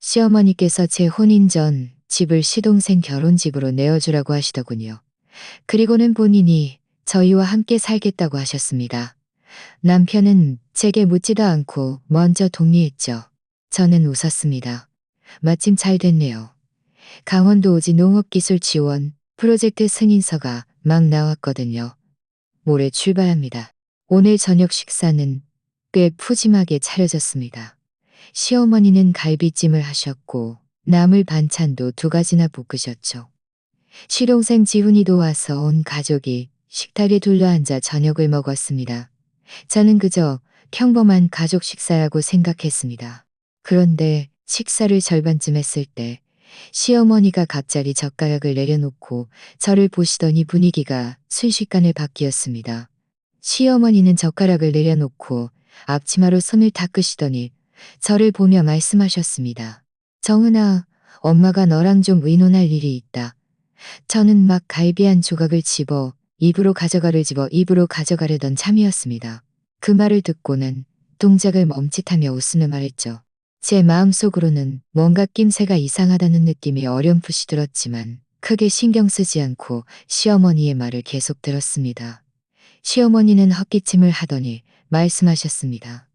시어머니께서 제 혼인 전 집을 시동생 결혼집으로 내어주라고 하시더군요. 그리고는 본인이 저희와 함께 살겠다고 하셨습니다. 남편은 제게 묻지도 않고 먼저 동의했죠. 저는 웃었습니다. 마침 잘 됐네요. 강원도 오지 농업기술 지원 프로젝트 승인서가 막 나왔거든요. 모레 출발합니다. 오늘 저녁 식사는 꽤 푸짐하게 차려졌습니다. 시어머니는 갈비찜을 하셨고 나물 반찬도 2가지나 볶으셨죠. 시동생 지훈이도 와서 온 가족이 식탁에 둘러앉아 저녁을 먹었습니다. 저는 그저 평범한 가족 식사라고 생각했습니다. 그런데 식사를 절반쯤 했을 때 시어머니가 갑자기 젓가락을 내려놓고 저를 보시더니 분위기가 순식간에 바뀌었습니다. 시어머니는 젓가락을 내려놓고 앞치마로 손을 닦으시더니 저를 보며 말씀하셨습니다. 정은아, 엄마가 너랑 좀 의논할 일이 있다. 저는 막 갈비 한 조각을 집어 입으로 가져가려던 참이었습니다. 그 말을 듣고는 동작을 멈칫하며 웃으며 말했죠. 제 마음속으로는 뭔가 낌새가 이상하다는 느낌이 어렴풋이 들었지만 크게 신경 쓰지 않고 시어머니의 말을 계속 들었습니다. 시어머니는 헛기침을 하더니 말씀하셨습니다.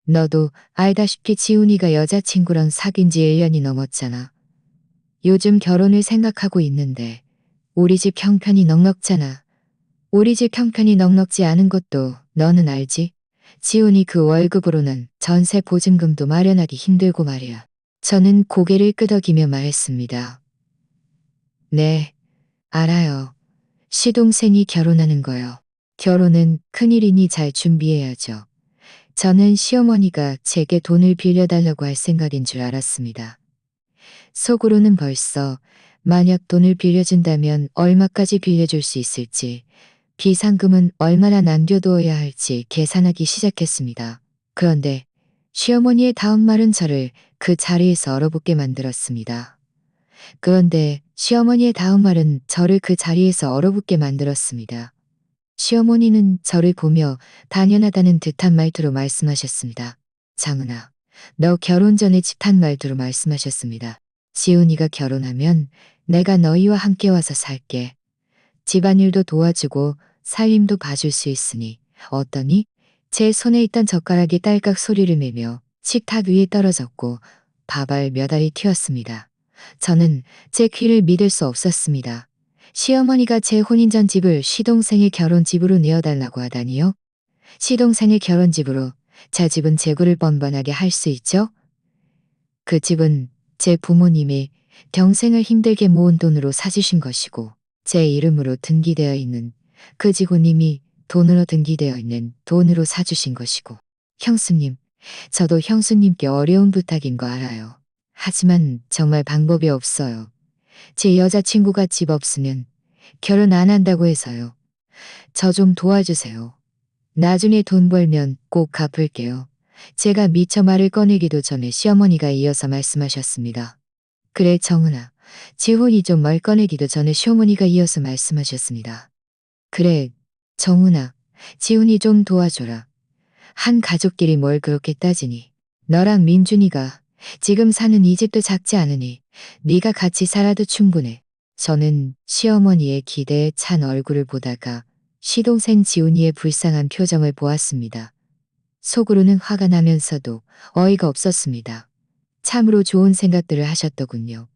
너도 알다시피 지훈이가 여자친구랑 사귄 지 1년이 넘었잖아. 요즘 결혼을 생각하고 있는데 우리 집 형편이 넉넉잖아. 우리 집 형편이 넉넉지 않은 것도 너는 알지? 지훈이 그 월급으로는 전세 보증금도 마련하기 힘들고 말이야. 저는 고개를 끄덕이며 말했습니다. 네, 알아요. 시동생이 결혼하는 거요. 결혼은 큰일이니 잘 준비해야죠. 저는 시어머니가 제게 돈을 빌려달라고 할 생각인 줄 알았습니다. 속으로는 벌써 만약 돈을 빌려준다면 얼마까지 빌려줄 수 있을지, 비상금은 얼마나 남겨두어야 할지 계산하기 시작했습니다. 그런데 시어머니의 다음 말은 저를 그 자리에서 얼어붙게 만들었습니다. 시어머니는 저를 보며 당연하다는 듯한 말투로 말씀하셨습니다. 장은아, 너 결혼 전에 집한 말투로 말씀하셨습니다. 지훈이가 결혼하면 내가 너희와 함께 와서 살게. 집안일도 도와주고 살림도 봐줄 수 있으니 어떠니? 제 손에 있던 젓가락이 딸깍 소리를 내며 식탁 위에 떨어졌고 밥알 몇 알이 튀었습니다. 저는 제 귀를 믿을 수 없었습니다. 시어머니가 제 혼인 전 집을 시동생의 결혼집으로 내어달라고 하다니요? 시동생의 결혼집으로 저 집은 재고를 번번하게 할 수 있죠? 그 집은 제 부모님이 평생을 힘들게 모은 돈으로 사주신 것이고 제 이름으로 등기되어 있는 그 직원님이 돈으로 등기되어 있는 돈으로 사주신 것이고 형수님, 저도 형수님께 어려운 부탁인 거 알아요. 하지만 정말 방법이 없어요. 제 여자친구가 집 없으면 결혼 안 한다고 해서요. 저 좀 도와주세요. 나중에 돈 벌면 꼭 갚을게요. 제가 미처 말을 꺼내기도 전에 시어머니가 이어서 말씀하셨습니다. 그래 정은아, 지훈이 좀 말 꺼내기도 전에 시어머니가 이어서 말씀하셨습니다. 그래, 정은아, 지훈이 좀 도와줘라. 한 가족끼리 뭘 그렇게 따지니. 너랑 민준이가 지금 사는 이 집도 작지 않으니 네가 같이 살아도 충분해. 저는 시어머니의 기대에 찬 얼굴을 보다가 시동생 지훈이의 불쌍한 표정을 보았습니다. 속으로는 화가 나면서도 어이가 없었습니다. 참으로 좋은 생각들을 하셨더군요.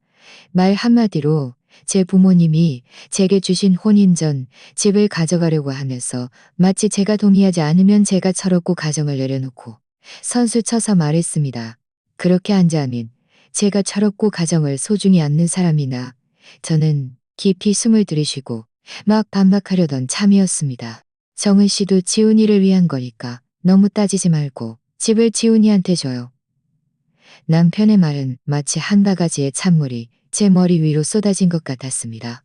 말 한마디로 제 부모님이 제게 주신 혼인 전 집을 가져가려고 하면서 마치 제가 동의하지 않으면 제가 철없고 가정을 내려놓고 선수 쳐서 말했습니다. 그렇게 한자하면 제가 철없고 가정을 소중히 않는 사람이나 저는 깊이 숨을 들이쉬고 막 반박하려던 참이었습니다. 정은 씨도 지훈이를 위한 거니까 너무 따지지 말고 집을 지훈이한테 줘요. 남편의 말은 마치 한 바가지의 찬물이 제 머리 위로 쏟아진 것 같았습니다.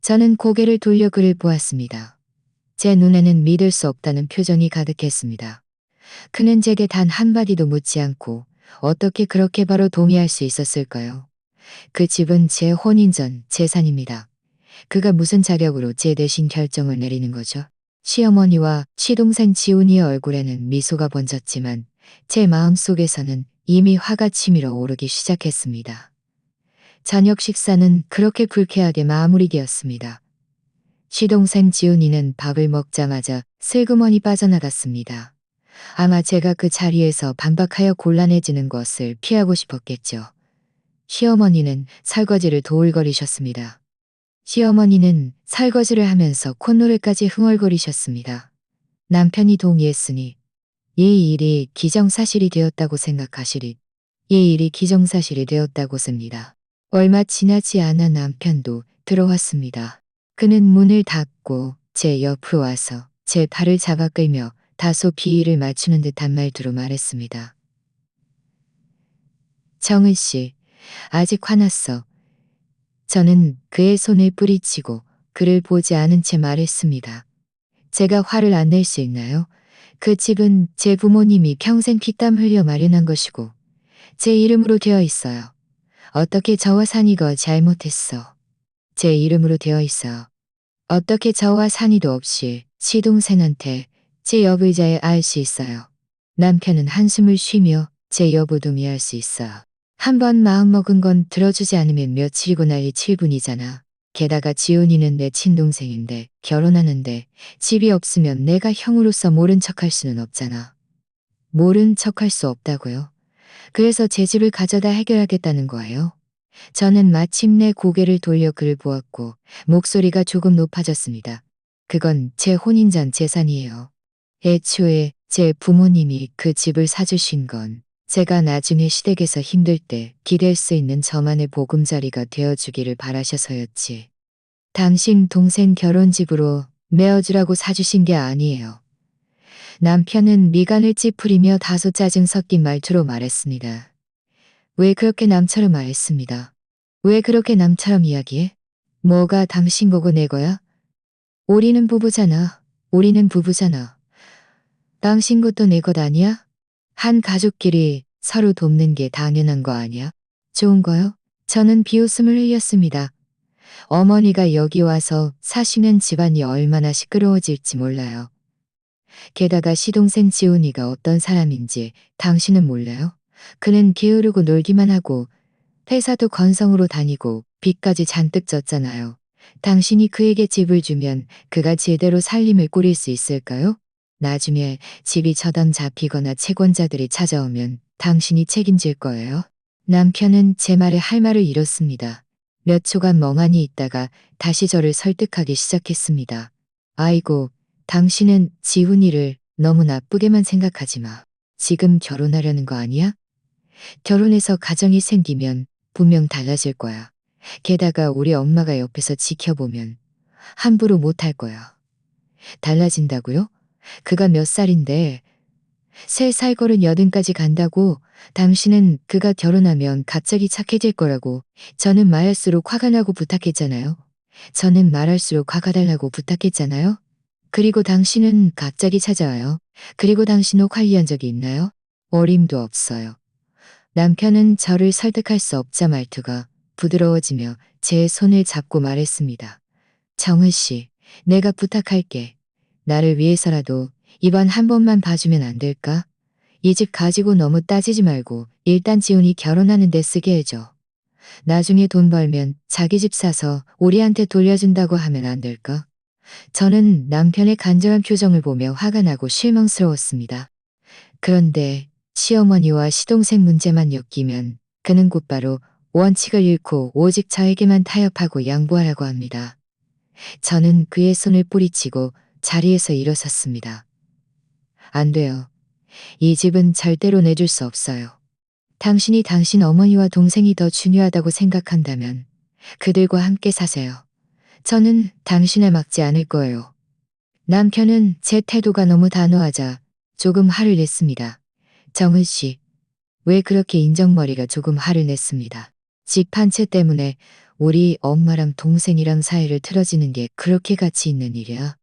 저는 고개를 돌려 그를 보았습니다. 제 눈에는 믿을 수 없다는 표정이 가득했습니다. 그는 제게 단 한마디도 묻지 않고 어떻게 그렇게 바로 동의할 수 있었을까요? 그 집은 제 혼인 전 재산입니다. 그가 무슨 자격으로 제 대신 결정을 내리는 거죠? 시어머니와 시동생 지훈이의 얼굴에는 미소가 번졌지만 제 마음속에서는 이미 화가 치밀어 오르기 시작했습니다. 저녁 식사는 그렇게 불쾌하게 마무리되었습니다. 시동생 지훈이는 밥을 먹자마자 슬그머니 빠져나갔습니다. 아마 제가 그 자리에서 반박하여 곤란해지는 것을 피하고 싶었겠죠. 시어머니는 설거지를 도울거리셨습니다. 시어머니는 설거지를 하면서 콧노래까지 흥얼거리셨습니다. 남편이 동의했으니 이 일이 기정사실이 되었다고 생각하시리. 이 일이 기정사실이 되었다고 씁니다. 얼마 지나지 않아 남편도 들어왔습니다. 그는 문을 닫고 제 옆으로 와서 제 팔을 잡아 끌며 다소 비위를 맞추는 듯한 말투로 말했습니다. 정은 씨, 아직 화났어. 저는 그의 손을 뿌리치고 그를 보지 않은 채 말했습니다. 제가 화를 안 낼 수 있나요? 그 집은 제 부모님이 평생 피땀 흘려 마련한 것이고 제 이름으로 되어 있어요. 어떻게 저와 산이가 잘못했어. 제 이름으로 되어 있어. 어떻게 저와 산이도 없이 시동생한테 제 여부이자에 알 수 있어요. 남편은 한숨을 쉬며 제 여부도 미할 수 있어. 한번 마음먹은 건 들어주지 않으면 며칠이고 난리 7분이잖아. 게다가 지훈이는 내 친동생인데 결혼하는데 집이 없으면 내가 형으로서 모른 척할 수는 없잖아. 모른 척할 수 없다고요? 그래서 제 집을 가져다 해결하겠다는 거예요? 저는 마침내 고개를 돌려 그를 보았고 목소리가 조금 높아졌습니다. 그건 제 혼인 전 재산이에요. 애초에 제 부모님이 그 집을 사주신 건 제가 나중에 시댁에서 힘들 때 기댈 수 있는 저만의 보금자리가 되어주기를 바라셔서였지. 당신 동생 결혼집으로 메어주라고 사주신 게 아니에요. 남편은 미간을 찌푸리며 다소 짜증 섞인 말투로 말했습니다. 왜 그렇게 남처럼 말했습니다. 왜 그렇게 남처럼 이야기해? 뭐가 당신 거고 내 거야? 우리는 부부잖아. 우리는 부부잖아. 당신 것도 내 것 아니야? 한 가족끼리 서로 돕는 게 당연한 거 아니야? 좋은 거요? 저는 비웃음을 흘렸습니다. 어머니가 여기 와서 사시는 집안이 얼마나 시끄러워질지 몰라요. 게다가 시동생 지훈이가 어떤 사람인지 당신은 몰라요? 그는 게으르고 놀기만 하고 회사도 건성으로 다니고 빚까지 잔뜩 졌잖아요. 당신이 그에게 집을 주면 그가 제대로 살림을 꾸릴 수 있을까요? 나중에 집이 저당 잡히거나 채권자들이 찾아오면 당신이 책임질 거예요. 남편은 제 말에 할 말을 잃었습니다. 몇 초간 멍하니 있다가 다시 저를 설득하기 시작했습니다. 아이고, 당신은 지훈이를 너무 나쁘게만 생각하지 마. 지금 결혼하려는 거 아니야? 결혼해서 가정이 생기면 분명 달라질 거야. 게다가 우리 엄마가 옆에서 지켜보면 함부로 못할 거야. 달라진다고요? 그가 몇 살인데 3살 걸은 80까지 간다고. 당신은 그가 결혼하면 갑자기 착해질 거라고. 저는 말할수록 화가 나고 부탁했잖아요. 저는 말할수록 화가 달라고 부탁했잖아요. 그리고 당신은 갑자기 찾아와요. 그리고 당신 혹 관리한 적이 있나요? 어림도 없어요. 남편은 저를 설득할 수 없자 말투가 부드러워지며 제 손을 잡고 말했습니다. 정은 씨, 내가 부탁할게. 나를 위해서라도 이번 한 번만 봐주면 안 될까? 이 집 가지고 너무 따지지 말고 일단 지훈이 결혼하는 데 쓰게 해줘. 나중에 돈 벌면 자기 집 사서 우리한테 돌려준다고 하면 안 될까? 저는 남편의 간절한 표정을 보며 화가 나고 실망스러웠습니다. 그런데 시어머니와 시동생 문제만 엮이면 그는 곧바로 원칙을 잃고 오직 저에게만 타협하고 양보하라고 합니다. 저는 그의 손을 뿌리치고 자리에서 일어섰습니다. 안 돼요. 이 집은 절대로 내줄 수 없어요. 당신이 당신 어머니와 동생이 더 중요하다고 생각한다면 그들과 함께 사세요. 저는 당신을 막지 않을 거예요. 남편은 제 태도가 너무 단호하자 조금 화를 냈습니다. 정은 씨, 왜 그렇게 인정머리가 조금 화를 냈습니다. 집 한 채 때문에 우리 엄마랑 동생이랑 사이를 틀어지는 게 그렇게 가치 있는 일이야?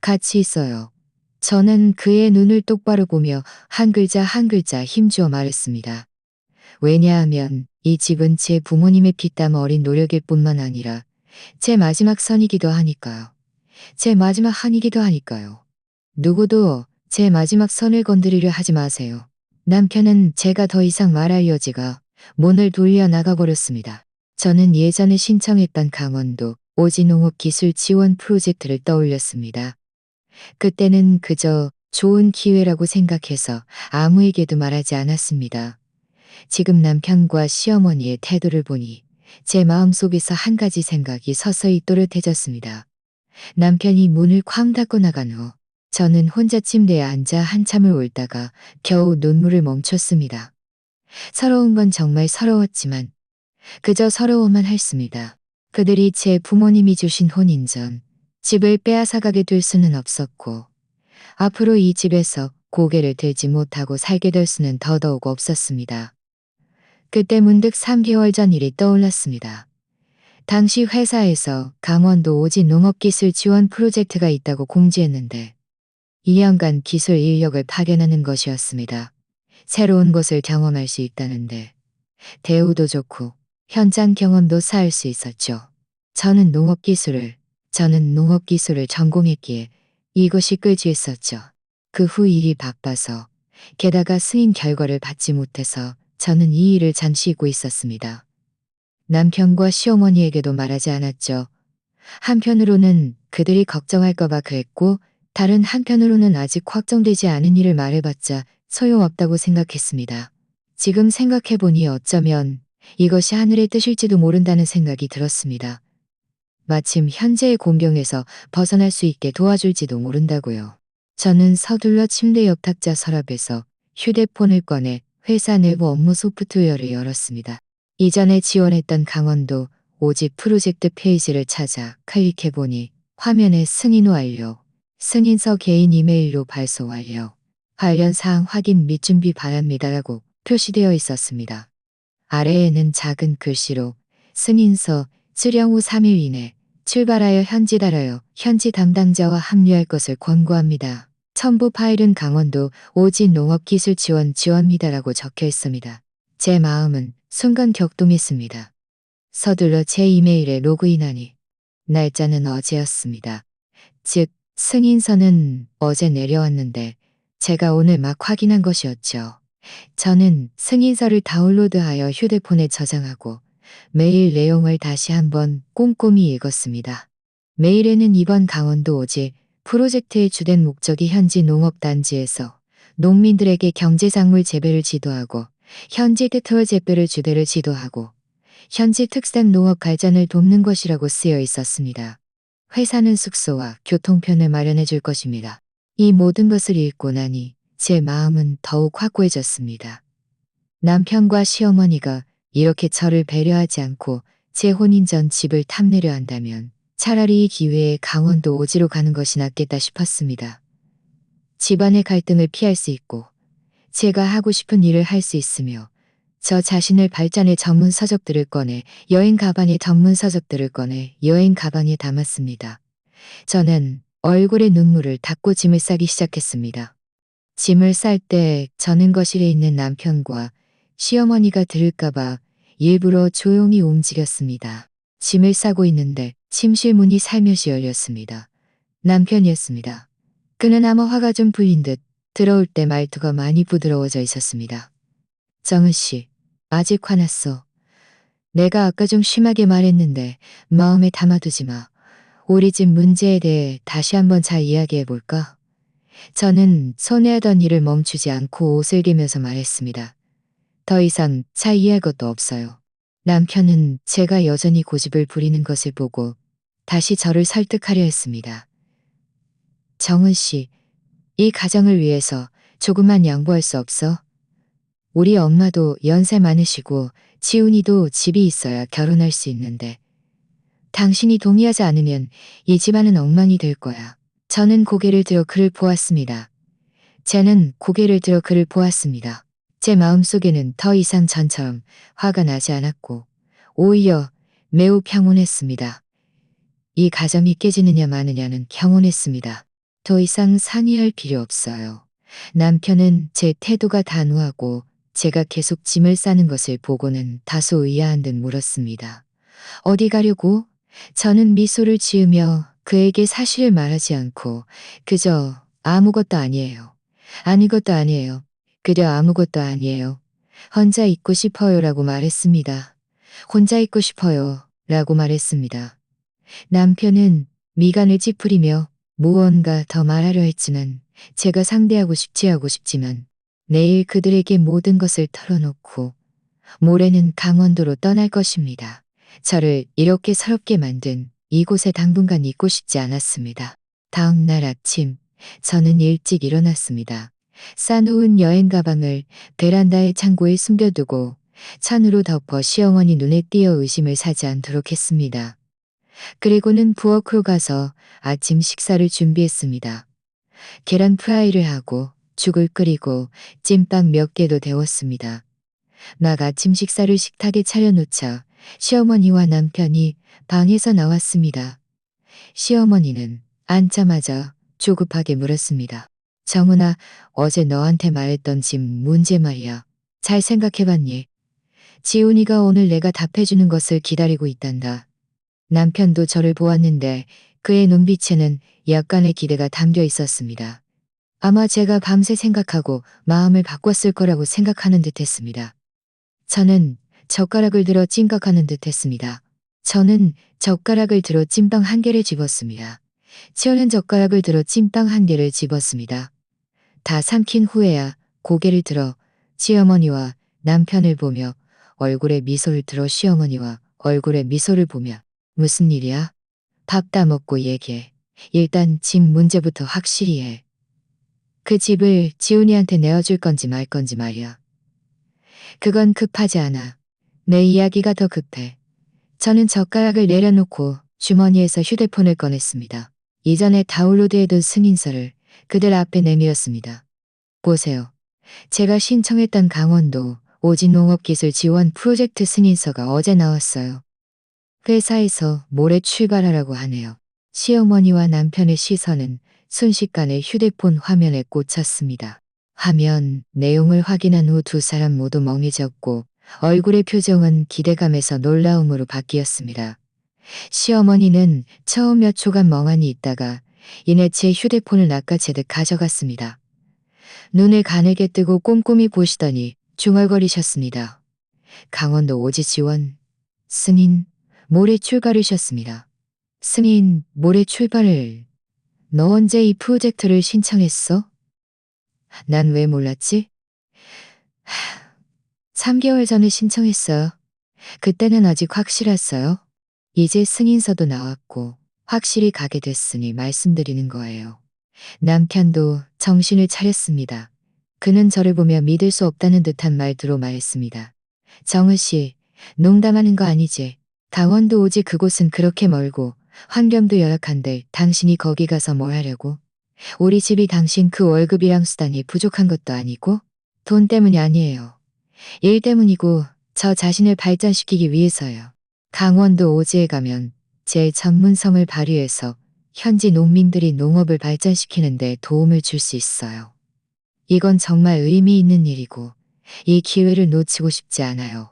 가치 있어요. 저는 그의 눈을 똑바로 보며 한 글자 한 글자 힘주어 말했습니다. 왜냐하면 이 집은 제 부모님의 피땀 어린 노력일 뿐만 아니라 제 마지막 선이기도 하니까요. 제 마지막 한이기도 하니까요. 누구도 제 마지막 선을 건드리려 하지 마세요. 남편은 제가 더 이상 말할 여지가 문을 돌려 나가버렸습니다. 저는 예전에 신청했던 강원도 오지농업기술 지원 프로젝트를 떠올렸습니다. 그때는 그저 좋은 기회라고 생각해서 아무에게도 말하지 않았습니다. 지금 남편과 시어머니의 태도를 보니 제 마음속에서 한 가지 생각이 서서히 또렷해졌습니다. 남편이 문을 쾅 닫고 나간 후 저는 혼자 침대에 앉아 한참을 울다가 겨우 눈물을 멈췄습니다. 서러운 건 정말 서러웠지만 그저 서러워만 했습니다. 그들이 제 부모님이 주신 혼인전, 집을 빼앗아가게 될 수는 없었고 앞으로 이 집에서 고개를 들지 못하고 살게 될 수는 더더욱 없었습니다. 그때 문득 3개월 전 일이 떠올랐습니다. 당시 회사에서 강원도 오지 농업기술 지원 프로젝트가 있다고 공지했는데 2년간 기술 인력을 파견하는 것이었습니다. 새로운 것을 경험할 수 있다는데 대우도 좋고 현장 경험도 쌓을 수 있었죠. 저는 농업기술을 전공했기에 이것이 끌지했었죠. 그 후 일이 바빠서 게다가 승인 결과를 받지 못해서 저는 이 일을 잠시 잊고 있었습니다. 남편과 시어머니에게도 말하지 않았죠. 한편으로는 그들이 걱정할까봐 그랬고 다른 한편으로는 아직 확정되지 않은 일을 말해봤자 소용없다고 생각했습니다. 지금 생각해보니 어쩌면 이것이 하늘의 뜻일지도 모른다는 생각이 들었습니다. 마침 현재의 공경에서 벗어날 수 있게 도와줄지도 모른다고요. 저는 서둘러 침대 옆 탁자 서랍에서 휴대폰을 꺼내 회사 내부 업무 소프트웨어를 열었습니다. 이전에 지원했던 강원도 오지 프로젝트 페이지를 찾아 클릭해보니 화면에 승인 완료, 승인서 개인 이메일로 발송 완료, 관련 사항 확인 및 준비 바랍니다라고 표시되어 있었습니다. 아래에는 작은 글씨로 승인서 수령 후 3일 이내 출발하여 현지 달하여 현지 담당자와 합류할 것을 권고합니다. 첨부 파일은 강원도 오지 농업기술 지원입니다라고 적혀 있습니다. 제 마음은 순간 격동했습니다. 서둘러 제 이메일에 로그인하니 날짜는 어제였습니다. 즉 승인서는 어제 내려왔는데 제가 오늘 막 확인한 것이었죠. 저는 승인서를 다운로드하여 휴대폰에 저장하고 메일 내용을 다시 한번 꼼꼼히 읽었습니다. 메일에는 이번 강원도 오지 프로젝트의 주된 목적이 현지 농업단지에서 농민들에게 경제작물 재배를 지도하고 현지 특허 재배를 주대를 지도하고 현지 특산 농업 발전을 돕는 것이라고 쓰여 있었습니다. 회사는 숙소와 교통편을 마련해 줄 것입니다. 이 모든 것을 읽고 나니 제 마음은 더욱 확고해졌습니다. 남편과 시어머니가 이렇게 저를 배려하지 않고 제 혼인 전 집을 탐내려 한다면 차라리 이 기회에 강원도 오지로 가는 것이 낫겠다 싶었습니다. 집안의 갈등을 피할 수 있고 제가 하고 싶은 일을 할 수 있으며 저 자신을 발전의 전문 서적들을 꺼내 여행 가방에 전문 서적들을 꺼내 여행 가방에 담았습니다. 저는 얼굴에 눈물을 닦고 짐을 싸기 시작했습니다. 짐을 쌀 때 저는 거실에 있는 남편과 시어머니가 들을까봐 일부러 조용히 움직였습니다. 짐을 싸고 있는데 침실 문이 살며시 열렸습니다. 남편이었습니다. 그는 아마 화가 좀 풀린 듯 들어올 때 말투가 많이 부드러워져 있었습니다. 정은 씨, 아직 화났어. 내가 아까 좀 심하게 말했는데 마음에 담아두지 마. 우리 집 문제에 대해 다시 한번 잘 이야기해볼까? 저는 손해하던 일을 멈추지 않고 옷을 개면서 말했습니다. 더 이상 잘 이해할 것도 없어요. 남편은 제가 여전히 고집을 부리는 것을 보고 다시 저를 설득하려 했습니다. 정은 씨, 이 가정을 위해서 조금만 양보할 수 없어? 우리 엄마도 연세 많으시고 지훈이도 집이 있어야 결혼할 수 있는데 당신이 동의하지 않으면 이 집안은 엉망이 될 거야. 저는 고개를 들어 그를 보았습니다. 쟤는 고개를 들어 그를 보았습니다. 제 마음속에는 더 이상 전처럼 화가 나지 않았고 오히려 매우 평온했습니다. 이 가정이 깨지느냐 마느냐는 평온했습니다. 더 이상 상의할 필요 없어요. 남편은 제 태도가 단호하고 제가 계속 짐을 싸는 것을 보고는 다소 의아한 듯 물었습니다. 어디 가려고? 저는 미소를 지으며 그에게 사실을 말하지 않고 그저 아무것도 아니에요. 아무것도 아니에요. 그려 아무것도 아니에요. 혼자 있고 싶어요라고 말했습니다. 혼자 있고 싶어요 라고 말했습니다. 남편은 미간을 찌푸리며 무언가 더 말하려 했지만 제가 상대하고 싶지만 내일 그들에게 모든 것을 털어놓고 모레는 강원도로 떠날 것입니다. 저를 이렇게 서럽게 만든 이곳에 당분간 있고 싶지 않았습니다. 다음 날 아침 저는 일찍 일어났습니다. 싸놓은 여행 가방을 베란다의 창고에 숨겨두고 찬으로 덮어 시어머니 눈에 띄어 의심을 사지 않도록 했습니다. 그리고는 부엌으로 가서 아침 식사를 준비했습니다. 계란 프라이를 하고 죽을 끓이고 찐빵 몇 개도 데웠습니다. 막 아침 식사를 식탁에 차려놓자 시어머니와 남편이 방에서 나왔습니다. 시어머니는 앉자마자 조급하게 물었습니다. 정은아, 어제 너한테 말했던 집 문제 말이야. 잘 생각해봤니? 지훈이가 오늘 내가 답해주는 것을 기다리고 있단다. 남편도 저를 보았는데 그의 눈빛에는 약간의 기대가 담겨 있었습니다. 아마 제가 밤새 생각하고 마음을 바꿨을 거라고 생각하는 듯 했습니다. 저는 젓가락을 들어 찜각하는 듯 했습니다. 저는 젓가락을 들어 찐빵 한 개를 집었습니다. 치어는 젓가락을 들어 찐빵 한 개를 집었습니다. 다 삼킨 후에야 고개를 들어 시어머니와 남편을 보며 얼굴에 미소를 들어 시어머니와 얼굴에 미소를 보며 무슨 일이야? 밥 다 먹고 얘기해. 일단 집 문제부터 확실히 해. 그 집을 지훈이한테 내어줄 건지 말 건지 말이야. 그건 급하지 않아. 내 이야기가 더 급해. 저는 젓가락을 내려놓고 주머니에서 휴대폰을 꺼냈습니다. 이전에 다운로드해둔 승인서를 그들 앞에 내밀었습니다. 보세요. 제가 신청했던 강원도 오진농업기술 지원 프로젝트 승인서가 어제 나왔어요. 회사에서 모레 출발하라고 하네요. 시어머니와 남편의 시선은 순식간에 휴대폰 화면에 꽂혔습니다. 화면 내용을 확인한 후 두 사람 모두 멍해졌고 얼굴의 표정은 기대감에서 놀라움으로 바뀌었습니다. 시어머니는 처음 몇 초간 멍하니 있다가 이내 제 휴대폰을 낚아채듯 가져갔습니다. 눈을 가늘게 뜨고 꼼꼼히 보시더니 중얼거리셨습니다. 강원도 오지 지원 승인 모레 출발이셨습니다. 승인 모레 출발을 너 언제 이 프로젝트를 신청했어? 난 왜 몰랐지? 3개월 전에 신청했어요. 그때는 아직 확실했어요. 이제 승인서도 나왔고 확실히 가게 됐으니 말씀드리는 거예요. 남편도 정신을 차렸습니다. 그는 저를 보며 믿을 수 없다는 듯한 말투로 말했습니다. 정은 씨, 농담하는 거 아니지? 강원도 오지 그곳은 그렇게 멀고 환경도 열악한데 당신이 거기 가서 뭘 하려고? 우리 집이 당신 그 월급이랑 수단이 부족한 것도 아니고 돈 때문이 아니에요. 일 때문이고 저 자신을 발전시키기 위해서요. 강원도 오지에 가면 제 전문성을 발휘해서 현지 농민들이 농업을 발전시키는 데 도움을 줄 수 있어요. 이건 정말 의미 있는 일이고 이 기회를 놓치고 싶지 않아요.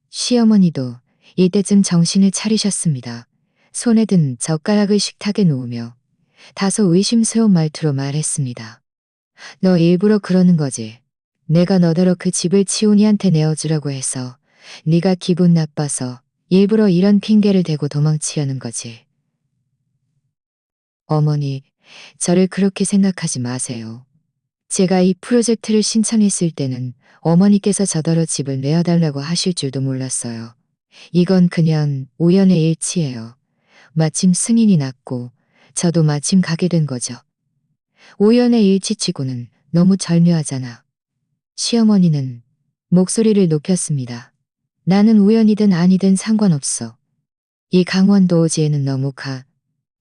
시어머니도 이때쯤 정신을 차리셨습니다. 손에 든 젓가락을 식탁에 놓으며 다소 의심스러운 말투로 말했습니다. 너 일부러 그러는 거지. 내가 너더러 그 집을 치훈이한테 내어주라고 해서 네가 기분 나빠서 일부러 이런 핑계를 대고 도망치려는 거지. 어머니, 저를 그렇게 생각하지 마세요. 제가 이 프로젝트를 신청했을 때는 어머니께서 저더러 집을 내어달라고 하실 줄도 몰랐어요. 이건 그냥 우연의 일치예요. 마침 승인이 났고 저도 마침 가게 된 거죠. 우연의 일치치고는 너무 절묘하잖아. 시어머니는 목소리를 높였습니다. 나는 우연이든 아니든 상관없어. 이 강원도 오지에는 너무 가.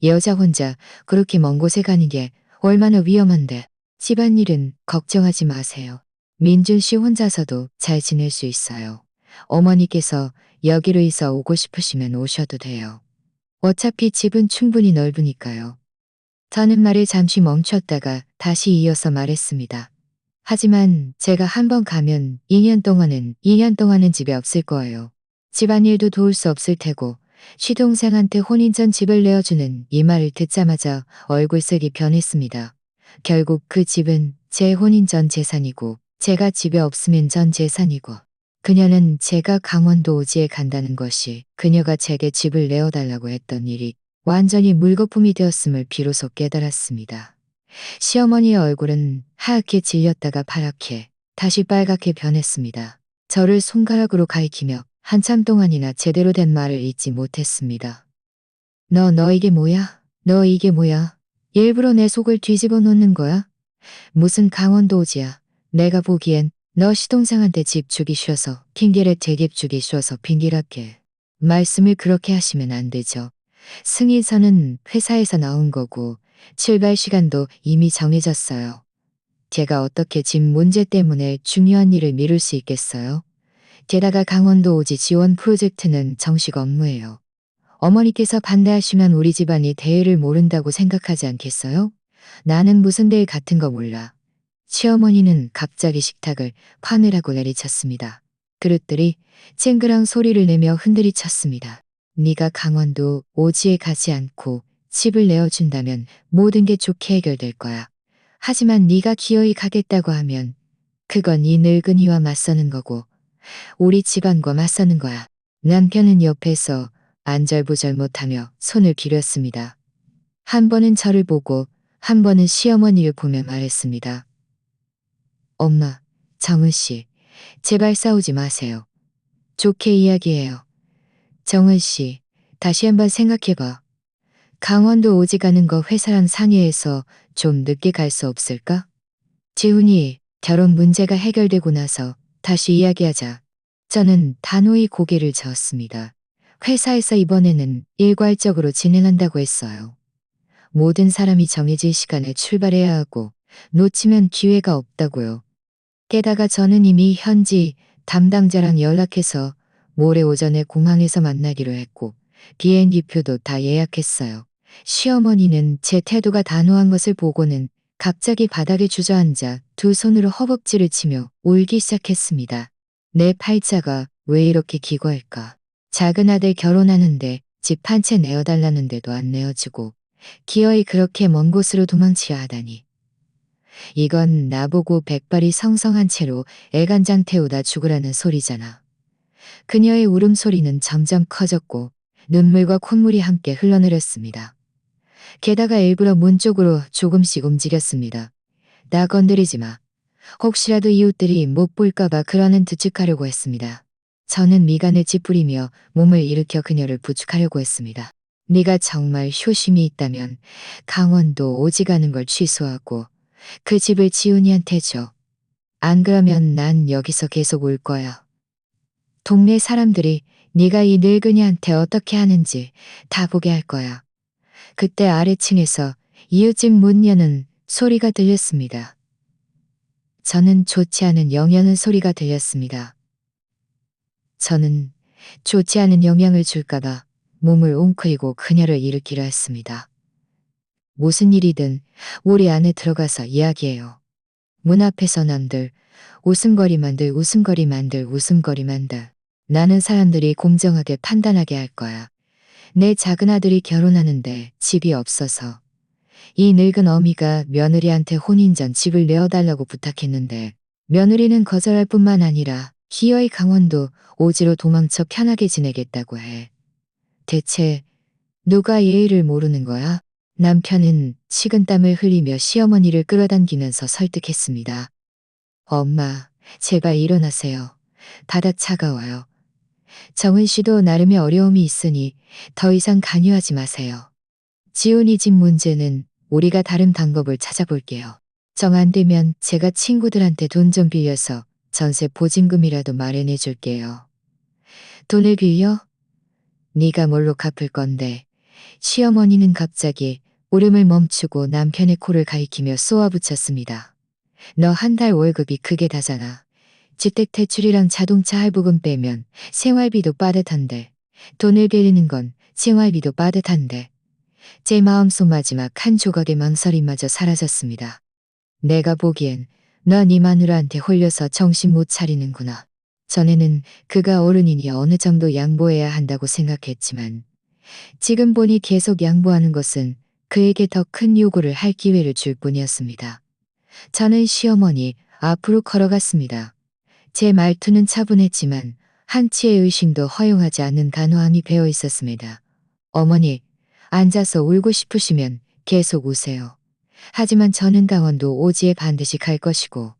여자 혼자 그렇게 먼 곳에 가는 게 얼마나 위험한데. 집안일은 걱정하지 마세요. 민준 씨 혼자서도 잘 지낼 수 있어요. 어머니께서 여기로 이사 오고 싶으시면 오셔도 돼요. 어차피 집은 충분히 넓으니까요. 저는 말을 잠시 멈췄다가 다시 이어서 말했습니다. 하지만 제가 한번 가면 2년 동안은 집에 없을 거예요. 집안일도 도울 수 없을 테고 시동생한테 혼인 전 집을 내어주는 이 말을 듣자마자 얼굴색이 변했습니다. 결국 그 집은 제 혼인 전 재산이고 제가 집에 없으면 전 재산이고 그녀는 제가 강원도 오지에 간다는 것이 그녀가 제게 집을 내어달라고 했던 일이 완전히 물거품이 되었음을 비로소 깨달았습니다. 시어머니의 얼굴은 하얗게 질렸다가 파랗게 다시 빨갛게 변했습니다. 저를 손가락으로 가리키며 한참 동안이나 제대로 된 말을 잇지 못했습니다. 너 이게 뭐야? 너 이게 뭐야? 일부러 내 속을 뒤집어 놓는 거야? 무슨 강원도 오지야. 내가 보기엔 너 시동생한테 집 주기 쉬워서 핑계를 대게 주기 쉬워서 핑계랄게. 말씀을 그렇게 하시면 안 되죠. 승인서는 회사에서 나온 거고 출발 시간도 이미 정해졌어요. 제가 어떻게 집 문제 때문에 중요한 일을 미룰 수 있겠어요? 게다가 강원도 오지 지원 프로젝트는 정식 업무예요. 어머니께서 반대하시면 우리 집안이 대의를 모른다고 생각하지 않겠어요? 나는 무슨 대의 같은 거 몰라. 시어머니는 갑자기 식탁을 파내라고 내리쳤습니다. 그릇들이 쨍그랑 소리를 내며 흔들이 쳤습니다. 네가 강원도 오지에 가지 않고 집을 내어준다면 모든 게 좋게 해결될 거야. 하지만 네가 기어이 가겠다고 하면 그건 이 늙은이와 맞서는 거고 우리 집안과 맞서는 거야. 남편은 옆에서 안절부절 못하며 손을 비렸습니다. 한 번은 저를 보고 한 번은 시어머니를 보며 말했습니다. 엄마, 정은 씨, 제발 싸우지 마세요. 좋게 이야기해요. 정은 씨, 다시 한번 생각해봐. 강원도 오지 가는 거 회사랑 상의해서 좀 늦게 갈 수 없을까? 지훈이 결혼 문제가 해결되고 나서 다시 이야기하자. 저는 단호히 고개를 저었습니다. 회사에서 이번에는 일괄적으로 진행한다고 했어요. 모든 사람이 정해진 시간에 출발해야 하고 놓치면 기회가 없다고요. 게다가 저는 이미 현지 담당자랑 연락해서 모레 오전에 공항에서 만나기로 했고 비행기표도 다 예약했어요. 시어머니는 제 태도가 단호한 것을 보고는 갑자기 바닥에 주저앉아 두 손으로 허벅지를 치며 울기 시작했습니다. 내 팔자가 왜 이렇게 기거할까? 작은 아들 결혼하는데 집 한 채 내어달라는데도 안 내어주고 기어이 그렇게 먼 곳으로 도망치야 하다니. 이건 나보고 백발이 성성한 채로 애간장 태우다 죽으라는 소리잖아. 그녀의 울음소리는 점점 커졌고 눈물과 콧물이 함께 흘러내렸습니다. 게다가 일부러 문 쪽으로 조금씩 움직였습니다. 나 건드리지 마. 혹시라도 이웃들이 못 볼까봐 그러는 듯 하려고 했습니다. 저는 미간을 찌푸리며 몸을 일으켜 그녀를 부축하려고 했습니다. 네가 정말 효심이 있다면 강원도 오지 가는 걸 취소하고 그 집을 지훈이한테 줘. 안 그러면 난 여기서 계속 울 거야. 동네 사람들이 네가 이 늙은이한테 어떻게 하는지 다 보게 할 거야. 그때 아래층에서 이웃집 문 여는 소리가 들렸습니다. 저는 좋지 않은 영향의 소리가 들렸습니다. 저는 좋지 않은 영향을 줄까봐 몸을 웅크리고 그녀를 일으키려 했습니다. 무슨 일이든 우리 안에 들어가서 이야기해요. 문 앞에서 남들 웃음거리만들 웃음거리만들 웃음거리만들. 나는 사람들이 공정하게 판단하게 할 거야. 내 작은 아들이 결혼하는데 집이 없어서 이 늙은 어미가 며느리한테 혼인 전 집을 내어달라고 부탁했는데 며느리는 거절할 뿐만 아니라 기어이 강원도 오지로 도망쳐 편하게 지내겠다고 해. 대체 누가 예의를 모르는 거야? 남편은 식은땀을 흘리며 시어머니를 끌어당기면서 설득했습니다. 엄마, 제발 일어나세요. 바닥 차가워요. 정은 씨도 나름의 어려움이 있으니 더 이상 간유하지 마세요. 지훈이 집 문제는 우리가 다른 방법을 찾아볼게요. 정 안 되면 제가 친구들한테 돈 좀 빌려서 전세 보증금이라도 마련해 줄게요. 돈을 빌려? 네가 뭘로 갚을 건데. 시어머니는 갑자기 울음을 멈추고 남편의 코를 가리키며 쏘아붙였습니다. 너 한 달 월급이 그게 다잖아. 주택대출이랑 자동차 할부금 빼면 생활비도 빠듯한데 돈을 빌리는 건 생활비도 빠듯한데 제 마음속 마지막 한 조각의 망설임마저 사라졌습니다. 내가 보기엔 넌 네 마누라한테 홀려서 정신 못 차리는구나. 전에는 그가 어른이니 어느 정도 양보해야 한다고 생각했지만 지금 보니 계속 양보하는 것은 그에게 더 큰 요구를 할 기회를 줄 뿐이었습니다. 저는 시어머니 앞으로 걸어갔습니다. 제 말투는 차분했지만 한치의 의심도 허용하지 않는 단호함이 배어 있었습니다. 어머니, 앉아서 울고 싶으시면 계속 우세요. 하지만 저는 강원도 오지에 반드시 갈 것이고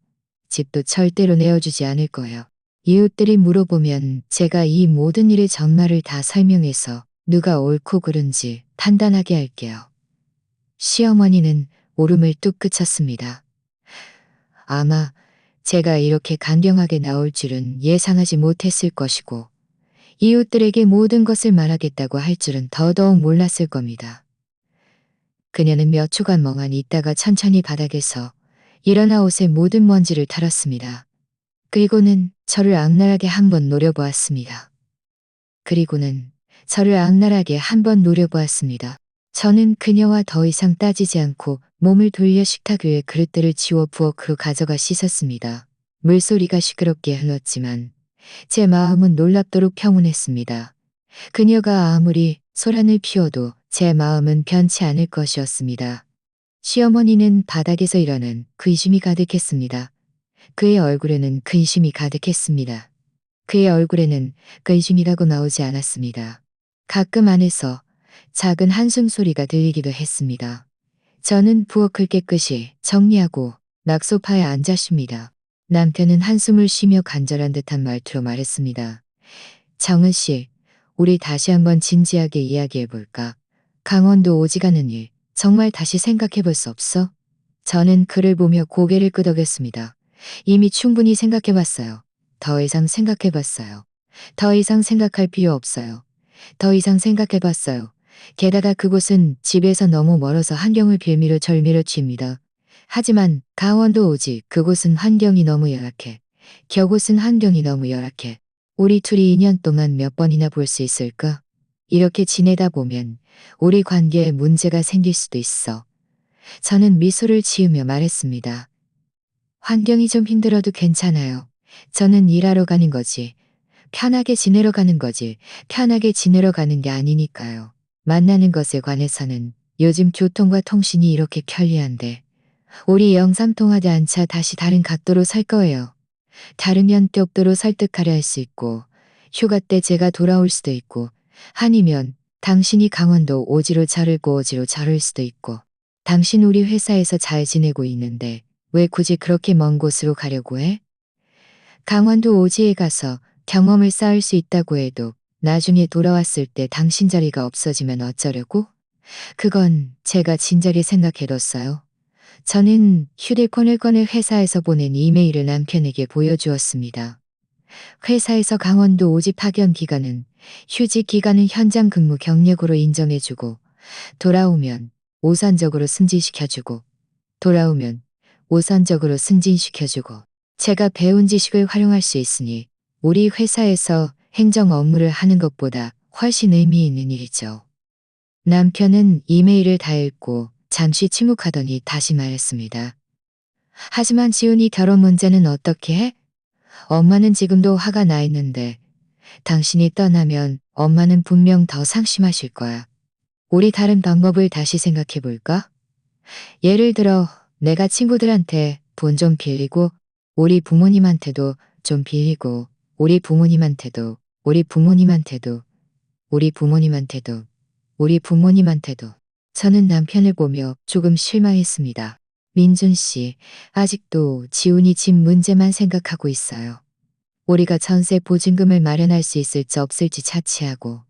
집도 절대로 내어주지 않을 거예요. 이웃들이 물어보면 제가 이 모든 일의 전말을 다 설명해서 누가 옳고 그른지 판단하게 할게요. 시어머니는 울음을 뚝 그쳤습니다. 아마 제가 이렇게 강경하게 나올 줄은 예상하지 못했을 것이고 이웃들에게 모든 것을 말하겠다고 할 줄은 더더욱 몰랐을 겁니다. 그녀는 몇 초간 멍하니 있다가 천천히 바닥에서 일어나 옷에 모든 먼지를 털었습니다. 그리고는 저를 악랄하게 한번 노려보았습니다. 그리고는 저를 악랄하게 한번 노려보았습니다. 저는 그녀와 더 이상 따지지 않고 몸을 돌려 식탁 위에 그릇들을 치워 부엌으로 가져가 씻었습니다. 물소리가 시끄럽게 흘렀지만 제 마음은 놀랍도록 평온했습니다. 그녀가 아무리 소란을 피워도 제 마음은 변치 않을 것이었습니다. 시어머니는 바닥에서 일어난 근심이 가득했습니다. 그의 얼굴에는 근심이 가득했습니다. 그의 얼굴에는 근심이라고 나오지 않았습니다. 가끔 안에서 작은 한숨 소리가 들리기도 했습니다. 저는 부엌을 깨끗이 정리하고 낙소파에 앉았습니다. 남편은 한숨을 쉬며 간절한 듯한 말투로 말했습니다. 정은 씨, 우리 다시 한번 진지하게 이야기해 볼까? 강원도 오지 가는 일, 정말 다시 생각해 볼 수 없어? 저는 그를 보며 고개를 끄덕였습니다. 이미 충분히 생각해 봤어요. 더 이상 생각해 봤어요. 더 이상 생각할 필요 없어요. 더 이상 생각해 봤어요. 게다가 그곳은 집에서 너무 멀어서 환경을 빌미로 절미로 칩니다. 하지만 강원도 오지 그곳은 환경이 너무 열악해. 겨곳은 환경이 너무 열악해. 우리 둘이 2년 동안 몇 번이나 볼 수 있을까? 이렇게 지내다 보면 우리 관계에 문제가 생길 수도 있어. 저는 미소를 지으며 말했습니다. 환경이 좀 힘들어도 괜찮아요. 저는 일하러 가는 거지. 편하게 지내러 가는 거지. 편하게 지내러 가는 게 아니니까요. 만나는 것에 관해서는 요즘 교통과 통신이 이렇게 편리한데 우리 영상통화도 안차 다시 다른 각도로 살 거예요. 다르면 벽도로 설득하려 할 수 있고 휴가 때 제가 돌아올 수도 있고 아니면 당신이 강원도 오지로 자르고 오지로 자를 수도 있고 당신 우리 회사에서 잘 지내고 있는데 왜 굳이 그렇게 먼 곳으로 가려고 해? 강원도 오지에 가서 경험을 쌓을 수 있다고 해도 나중에 돌아왔을 때 당신 자리가 없어지면 어쩌려고? 그건 제가 진작에 생각해뒀어요. 저는 휴대폰을 꺼내 회사에서 보낸 이메일을 남편에게 보여주었습니다. 회사에서 강원도 오지 파견 기간은 휴직 기간은 현장 근무 경력으로 인정해주고 돌아오면 우선적으로 승진시켜주고 돌아오면 우선적으로 승진시켜주고 제가 배운 지식을 활용할 수 있으니 우리 회사에서 행정 업무를 하는 것보다 훨씬 의미 있는 일이죠. 남편은 이메일을 다 읽고 잠시 침묵하더니 다시 말했습니다. 하지만 지훈이 결혼 문제는 어떻게 해? 엄마는 지금도 화가 나 있는데 당신이 떠나면 엄마는 분명 더 상심하실 거야. 우리 다른 방법을 다시 생각해 볼까? 예를 들어 내가 친구들한테 돈 좀 빌리고 우리 부모님한테도 좀 빌리고 우리 부모님한테도 우리 부모님한테도 우리 부모님한테도 우리 부모님한테도 저는 남편을 보며 조금 실망했습니다. 민준 씨, 아직도 지훈이 집 문제만 생각하고 있어요. 우리가 전세 보증금을 마련할 수 있을지 없을지 차치하고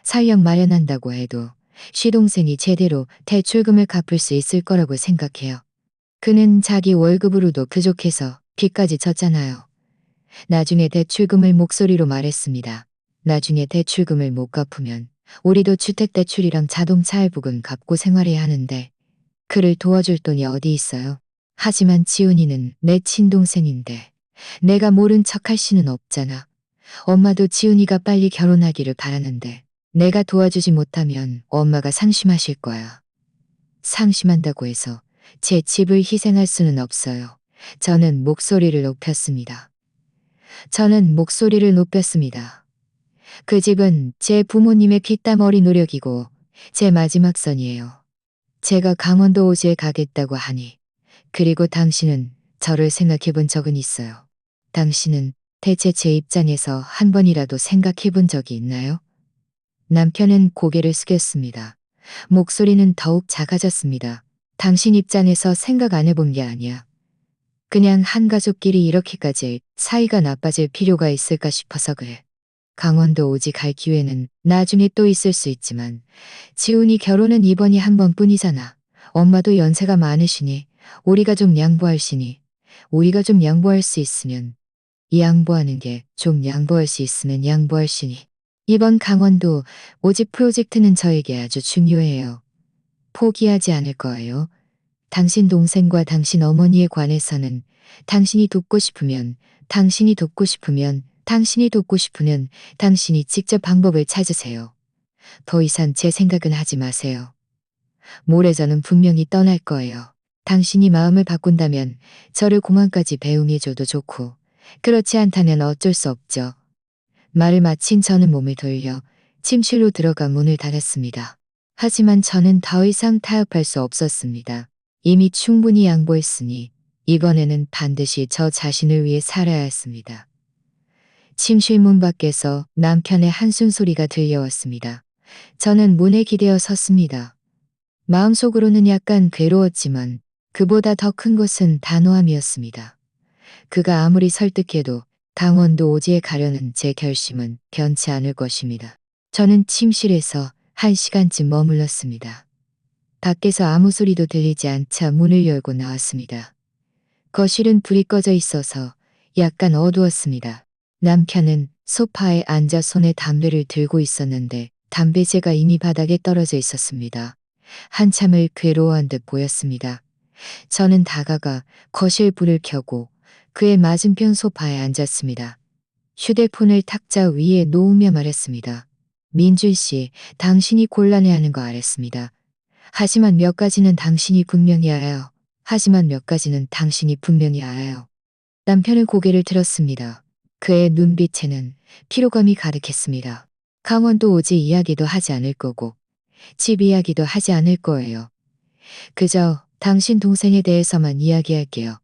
설령 마련한다고 해도 시동생이 제대로 대출금을 갚을 수 있을 거라고 생각해요. 그는 자기 월급으로도 부족해서 빚까지 졌잖아요. 나중에 대출금을 목소리로 말했습니다. 나중에 대출금을 못 갚으면 우리도 주택대출이랑 자동차 할부금 갚고 생활해야 하는데 그를 도와줄 돈이 어디 있어요? 하지만 지훈이는 내 친동생인데 내가 모른 척할 수는 없잖아. 엄마도 지훈이가 빨리 결혼하기를 바라는데 내가 도와주지 못하면 엄마가 상심하실 거야. 상심한다고 해서 제 집을 희생할 수는 없어요. 저는 목소리를 높였습니다. 저는 목소리를 높였습니다. 그 집은 제 부모님의 피땀 어린 노력이고 제 마지막 선이에요. 제가 강원도 오지에 가겠다고 하니 그리고 당신은 저를 생각해 본 적은 있어요. 당신은 대체 제 입장에서 한 번이라도 생각해 본 적이 있나요? 남편은 고개를 숙였습니다. 목소리는 더욱 작아졌습니다. 당신 입장에서 생각 안 해본 게 아니야. 그냥 한 가족끼리 이렇게까지 사이가 나빠질 필요가 있을까 싶어서 그래. 강원도 오지 갈 기회는 나중에 또 있을 수 있지만 지훈이 결혼은 이번이 한 번뿐이잖아. 엄마도 연세가 많으시니 우리가 좀 양보할 시니 우리가 좀 양보할 수 있으면 양보하는 게 좀 양보할 수 있으면 양보할 시니 이번 강원도 오지 프로젝트는 저에게 아주 중요해요. 포기하지 않을 거예요. 당신 동생과 당신 어머니에 관해서는 당신이 돕고 싶으면 당신이 돕고 싶으면 당신이 돕고 싶으면 당신이 직접 방법을 찾으세요. 더 이상 제 생각은 하지 마세요. 모레 저는 분명히 떠날 거예요. 당신이 마음을 바꾼다면 저를 공항까지 배웅해줘도 좋고 그렇지 않다면 어쩔 수 없죠. 말을 마친 저는 몸을 돌려 침실로 들어가 문을 닫았습니다. 하지만 저는 더 이상 타협할 수 없었습니다. 이미 충분히 양보했으니 이번에는 반드시 저 자신을 위해 살아야 했습니다. 침실 문 밖에서 남편의 한숨 소리가 들려왔습니다. 저는 문에 기대어 섰습니다. 마음속으로는 약간 괴로웠지만 그보다 더 큰 것은 단호함이었습니다. 그가 아무리 설득해도 강원도 오지에 가려는 제 결심은 변치 않을 것입니다. 저는 침실에서 1시간쯤 머물렀습니다. 밖에서 아무 소리도 들리지 않자 문을 열고 나왔습니다. 거실은 불이 꺼져 있어서 약간 어두웠습니다. 남편은 소파에 앉아 손에 담배를 들고 있었는데 담배재가 이미 바닥에 떨어져 있었습니다. 한참을 괴로워한 듯 보였습니다. 저는 다가가 거실 불을 켜고 그의 맞은편 소파에 앉았습니다. 휴대폰을 탁자 위에 놓으며 말했습니다. 민준 씨, 당신이 곤란해하는 거 알았습니다. 하지만 몇 가지는 당신이 분명히 알아요. 하지만 몇 가지는 당신이 분명히 알아요. 남편의 고개를 들었습니다. 그의 눈빛에는 피로감이 가득했습니다. 강원도 오지 이야기도 하지 않을 거고 집 이야기도 하지 않을 거예요. 그저 당신 동생에 대해서만 이야기할게요.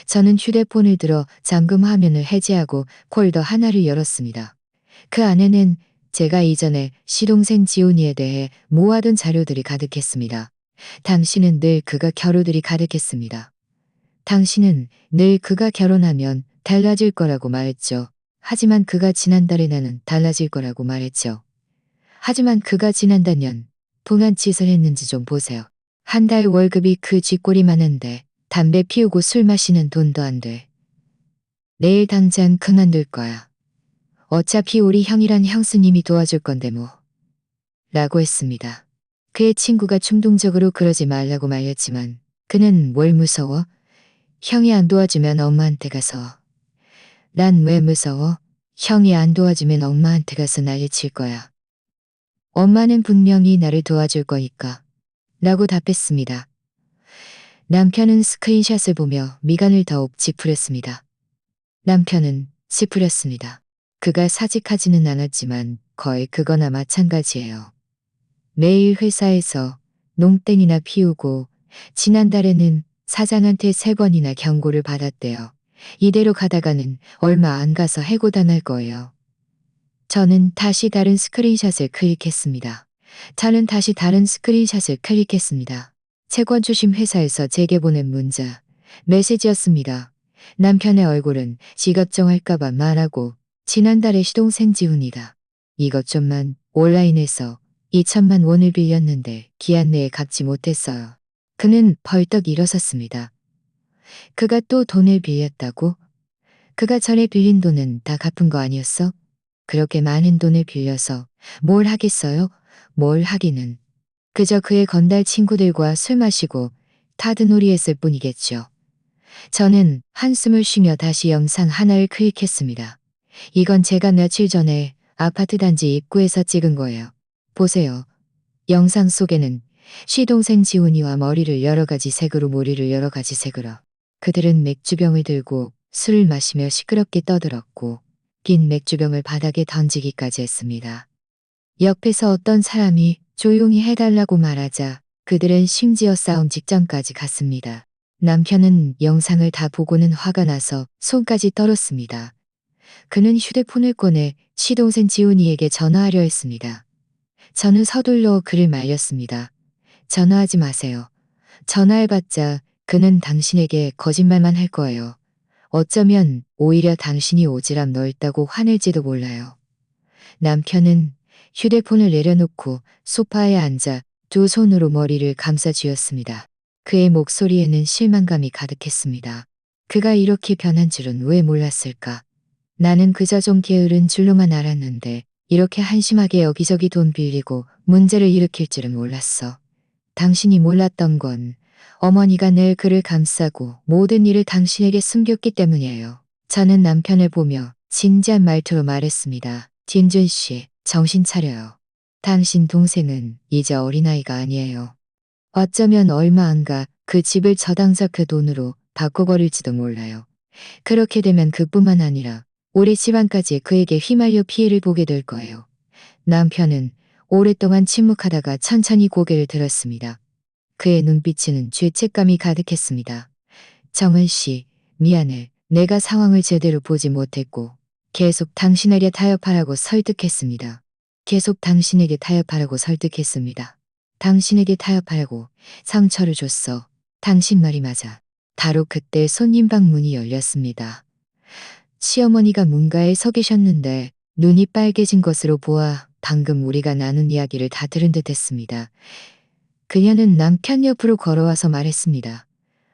저는 휴대폰을 들어 잠금 화면을 해제하고 폴더 하나를 열었습니다. 그 안에는 제가 이전에 시동생 지훈이에 대해 모아둔 자료들이 가득했습니다. 당신은 늘 그가 결혼들이 가득했습니다. 당신은 늘 그가 결혼하면 달라질 거라고 말했죠. 하지만 그가 지난달에 나는 달라질 거라고 말했죠. 하지만 그가 지난달 동안 짓을 했는지 좀 보세요. 한 달 월급이 그 쥐꼬리만 한데 담배 피우고 술 마시는 돈도 안 돼. 내일 당장 그만둘 거야. 어차피 우리 형이란 형수님이 도와줄 건데 뭐. 라고 했습니다. 그의 친구가 충동적으로 그러지 말라고 말렸지만 그는 뭘 무서워? 형이 안 도와주면 엄마한테 가서. 난 왜 무서워? 형이 안 도와주면 엄마한테 가서 난리칠 거야. 엄마는 분명히 나를 도와줄 거니까. 라고 답했습니다. 남편은 스크린샷을 보며 미간을 더욱 찌푸렸습니다. 남편은 찌푸렸습니다. 그가 사직하지는 않았지만 거의 그거나 마찬가지예요. 매일 회사에서 농땡이나 피우고 지난달에는 사장한테 3번이나 경고를 받았대요. 이대로 가다가는 얼마 안 가서 해고당할 거예요. 저는 다시 다른 스크린샷을 클릭했습니다. 저는 다시 다른 스크린샷을 클릭했습니다. 채권주심 회사에서 제게 보낸 문자, 메시지였습니다. 남편의 얼굴은 지갑정할까봐 말하고 지난달에 시동생 지훈이다. 이것 좀만 온라인에서 2천만 원을 빌렸는데 기한 내에 갚지 못했어요. 그는 벌떡 일어섰습니다. 그가 또 돈을 빌렸다고? 그가 전에 빌린 돈은 다 갚은 거 아니었어? 그렇게 많은 돈을 빌려서 뭘 하겠어요? 뭘 하기는. 그저 그의 건달 친구들과 술 마시고 타드놀이 했을 뿐이겠죠. 저는 한숨을 쉬며 다시 영상 하나를 클릭했습니다. 이건 제가 며칠 전에 아파트 단지 입구에서 찍은 거예요. 보세요. 영상 속에는 시동생 지훈이와 머리를 여러 가지 색으로 머리를 여러 가지 색으로. 그들은 맥주병을 들고 술을 마시며 시끄럽게 떠들었고 긴 맥주병을 바닥에 던지기까지 했습니다. 옆에서 어떤 사람이 조용히 해달라고 말하자 그들은 심지어 싸움 직전까지 갔습니다. 남편은 영상을 다 보고는 화가 나서 손까지 떨었습니다. 그는 휴대폰을 꺼내 시동생 지훈이에게 전화하려 했습니다. 저는 서둘러 그를 말렸습니다. 전화하지 마세요. 전화해봤자 그는 당신에게 거짓말만 할 거예요. 어쩌면 오히려 당신이 오지랖 넓다고 화낼지도 몰라요. 남편은 휴대폰을 내려놓고 소파에 앉아 두 손으로 머리를 감싸 쥐었습니다. 그의 목소리에는 실망감이 가득했습니다. 그가 이렇게 변한 줄은 왜 몰랐을까? 나는 그저 좀 게으른 줄로만 알았는데 이렇게 한심하게 여기저기 돈 빌리고 문제를 일으킬 줄은 몰랐어. 당신이 몰랐던 건 어머니가 늘 그를 감싸고 모든 일을 당신에게 숨겼기 때문이에요. 저는 남편을 보며 진지한 말투로 말했습니다. 진준 씨, 정신 차려요. 당신 동생은 이제 어린아이가 아니에요. 어쩌면 얼마 안 가 그 집을 저 당사 그 돈으로 바꿔버릴지도 몰라요. 그렇게 되면 그뿐만 아니라 우리 집안까지 그에게 휘말려 피해를 보게 될 거예요. 남편은 오랫동안 침묵하다가 천천히 고개를 들었습니다. 그의 눈빛에는 죄책감이 가득했습니다. 정은 씨, 미안해. 내가 상황을 제대로 보지 못했고 계속 당신에게 타협하라고 설득했습니다. 계속 당신에게 타협하라고 설득했습니다. 당신에게 타협하라고 상처를 줬어. 당신 말이 맞아. 바로 그때 손님 방 문이 열렸습니다. 시어머니가 문가에 서 계셨는데 눈이 빨개진 것으로 보아 방금 우리가 나눈 이야기를 다 들은 듯 했습니다. 그녀는 남편 옆으로 걸어와서 말했습니다.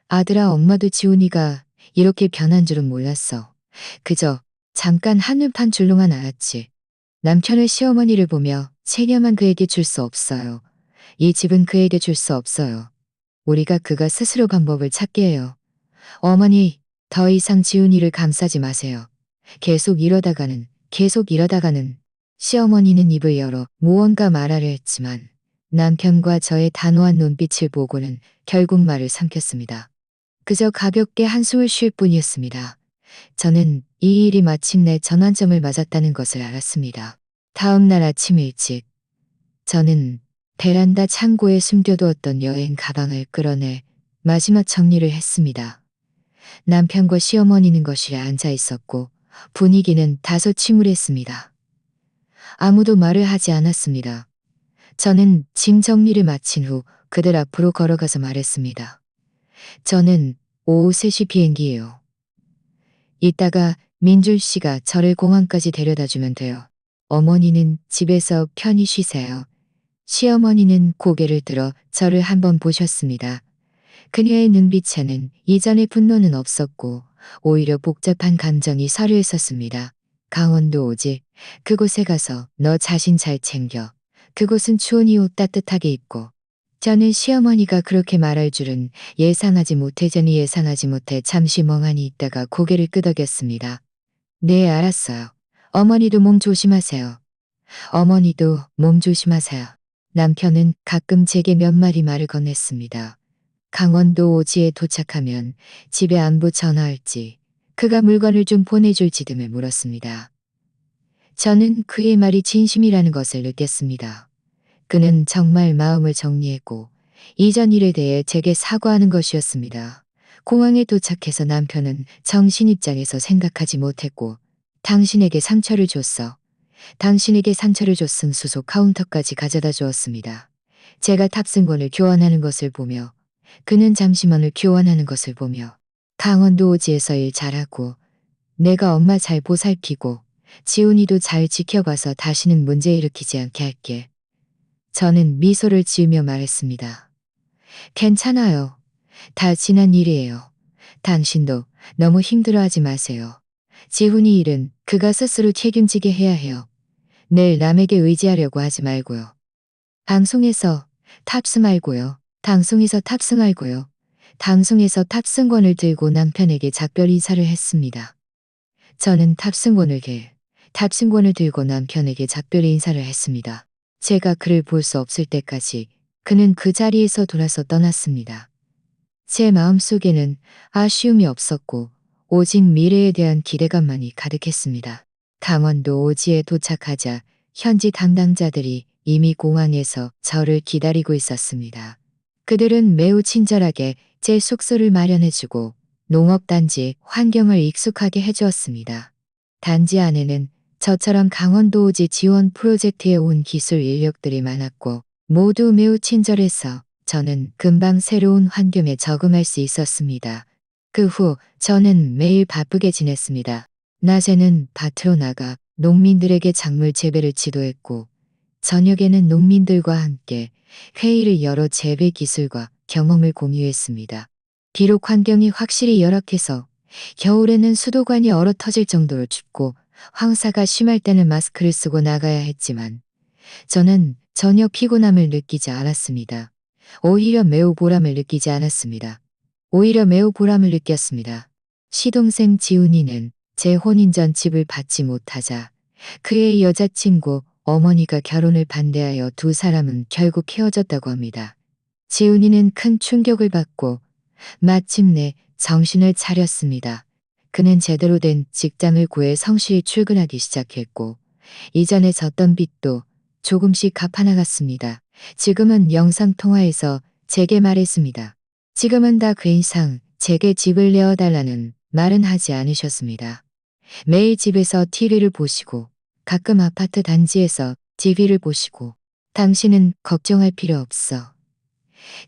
아들아, 엄마도 지훈이가 이렇게 변한 줄은 몰랐어. 그저 잠깐 한눈판 줄로만 알았지. 남편의 시어머니를 보며 체념한 그에게 줄 수 없어요. 이 집은 그에게 줄 수 없어요. 우리가 그가 스스로 방법을 찾게 해요. 어머니, 더 이상 지훈이를 감싸지 마세요. 계속 이러다가는 시어머니는 입을 열어 무언가 말하려 했지만 남편과 저의 단호한 눈빛을 보고는 결국 말을 삼켰습니다. 그저 가볍게 한숨을 쉴 뿐이었습니다. 저는 이 일이 마침내 전환점을 맞았다는 것을 알았습니다. 다음 날 아침 일찍 저는 베란다 창고에 숨겨두었던 여행 가방을 끌어내 마지막 정리를 했습니다. 남편과 시어머니는 거실에 앉아 있었고 분위기는 다소 침울했습니다. 아무도 말을 하지 않았습니다. 저는 짐 정리를 마친 후 그들 앞으로 걸어가서 말했습니다. 저는 오후 3시 비행기예요. 이따가 민준 씨가 저를 공항까지 데려다 주면 돼요. 어머니는 집에서 편히 쉬세요. 시어머니는 고개를 들어 저를 한번 보셨습니다. 그녀의 눈빛에는 이전의 분노는 없었고 오히려 복잡한 감정이 서려 있었습니다. 강원도 오지. 그곳에 가서 너 자신 잘 챙겨. 그곳은 추운 이옷 따뜻하게 입고. 저는 시어머니가 그렇게 말할 줄은 예상하지 못해 잠시 멍하니 있다가 고개를 끄덕였습니다. 네, 알았어요. 어머니도 몸 조심하세요. 어머니도 몸 조심하세요. 남편은 가끔 제게 몇 마디 말을 건넸습니다. 강원도 오지에 도착하면 집에 안부 전화할지, 그가 물건을 좀 보내줄지 등을 물었습니다. 저는 그의 말이 진심이라는 것을 느꼈습니다. 그는 정말 마음을 정리했고 이전 일에 대해 제게 사과하는 것이었습니다. 공항에 도착해서 남편은 정신 입장에서 생각하지 못했고 당신에게 상처를 줬어. 당신에게 상처를 줬음 수속 카운터까지 가져다 주었습니다. 제가 탑승권을 교환하는 것을 보며 그는 잠시만을 교환하는 것을 보며 강원도 오지에서 일 잘하고 내가 엄마 잘 보살피고 지훈이도 잘 지켜봐서 다시는 문제 일으키지 않게 할게. 저는 미소를 지으며 말했습니다. 괜찮아요. 다 지난 일이에요. 당신도 너무 힘들어하지 마세요. 지훈이 일은 그가 스스로 책임지게 해야 해요. 늘 남에게 의지하려고 하지 말고요. 방송에서 탑승 말고요. 방송에서 탑승 말고요. 방송에서 탑승권을 들고 남편에게 작별 인사를 했습니다. 저는 탑승권을 들고 남편에게 작별 인사를 했습니다. 제가 그를 볼 수 없을 때까지 그는 그 자리에서 돌아서 떠났습니다. 제 마음속에는 아쉬움이 없었고 오직 미래에 대한 기대감만이 가득했습니다. 강원도 오지에 도착하자 현지 담당자들이 이미 공항에서 저를 기다리고 있었습니다. 그들은 매우 친절하게 제 숙소를 마련해주고 농업단지 환경을 익숙하게 해주었습니다. 단지 안에는 저처럼 강원도 오지 지원 프로젝트에 온 기술 인력들이 많았고 모두 매우 친절해서 저는 금방 새로운 환경에 적응할 수 있었습니다. 그 후 저는 매일 바쁘게 지냈습니다. 낮에는 밭으로 나가 농민들에게 작물 재배를 지도했고 저녁에는 농민들과 함께 회의를 열어 재배 기술과 경험을 공유했습니다. 비록 환경이 확실히 열악해서 겨울에는 수도관이 얼어 터질 정도로 춥고 황사가 심할 때는 마스크를 쓰고 나가야 했지만 저는 전혀 피곤함을 느끼지 않았습니다. 오히려 매우 보람을 느끼지 않았습니다. 오히려 매우 보람을 느꼈습니다. 시동생 지훈이는 제 혼인 전 집을 받지 못하자 그의 여자친구 어머니가 결혼을 반대하여 두 사람은 결국 헤어졌다고 합니다. 지훈이는 큰 충격을 받고 마침내 정신을 차렸습니다. 그는 제대로 된 직장을 구해 성실히 출근하기 시작했고 이전에 졌던 빚도 조금씩 갚아나갔습니다. 지금은 영상통화에서 제게 말했습니다. 지금은 다 그 이상 제게 집을 내어달라는 말은 하지 않으셨습니다. 매일 집에서 TV를 보시고 가끔 아파트 단지에서 TV를 보시고 당신은 걱정할 필요 없어.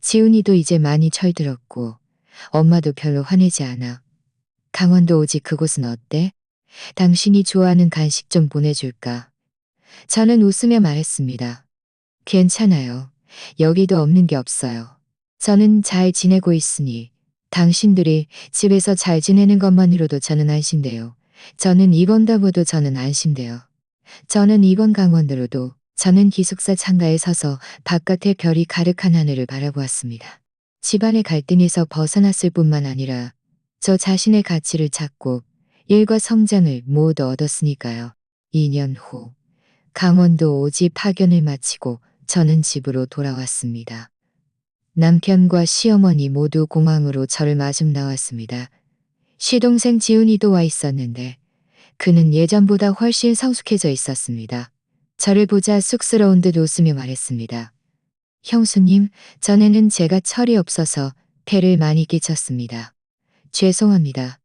지훈이도 이제 많이 철들었고 엄마도 별로 화내지 않아. 강원도 오지 그곳은 어때? 당신이 좋아하는 간식 좀 보내줄까? 저는 웃으며 말했습니다. 괜찮아요. 여기도 없는 게 없어요. 저는 잘 지내고 있으니 당신들이 집에서 잘 지내는 것만으로도 저는 안심돼요. 저는 이번 더보도 저는 안심돼요. 저는 이번 강원도로도 저는 기숙사 창가에 서서 바깥의 별이 가득한 하늘을 바라보았습니다. 집안의 갈등에서 벗어났을 뿐만 아니라 저 자신의 가치를 찾고 일과 성장을 모두 얻었으니까요. 2년 후 강원도 오지 파견을 마치고 저는 집으로 돌아왔습니다. 남편과 시어머니 모두 공항으로 저를 마중 나왔습니다. 시동생 지훈이도 와 있었는데 그는 예전보다 훨씬 성숙해져 있었습니다. 저를 보자 쑥스러운 듯 웃으며 말했습니다. 형수님, 전에는 제가 철이 없어서 폐를 많이 끼쳤습니다. 죄송합니다.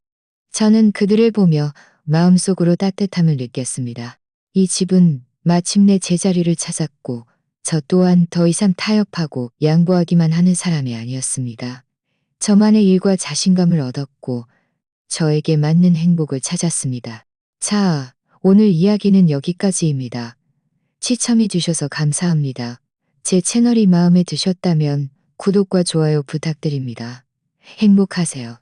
저는 그들을 보며 마음속으로 따뜻함을 느꼈습니다. 이 집은 마침내 제자리를 찾았고 저 또한 더 이상 타협하고 양보하기만 하는 사람이 아니었습니다. 저만의 일과 자신감을 얻었고 저에게 맞는 행복을 찾았습니다. 자, 오늘 이야기는 여기까지입니다. 시청해 주셔서 감사합니다. 제 채널이 마음에 드셨다면 구독과 좋아요 부탁드립니다. 행복하세요.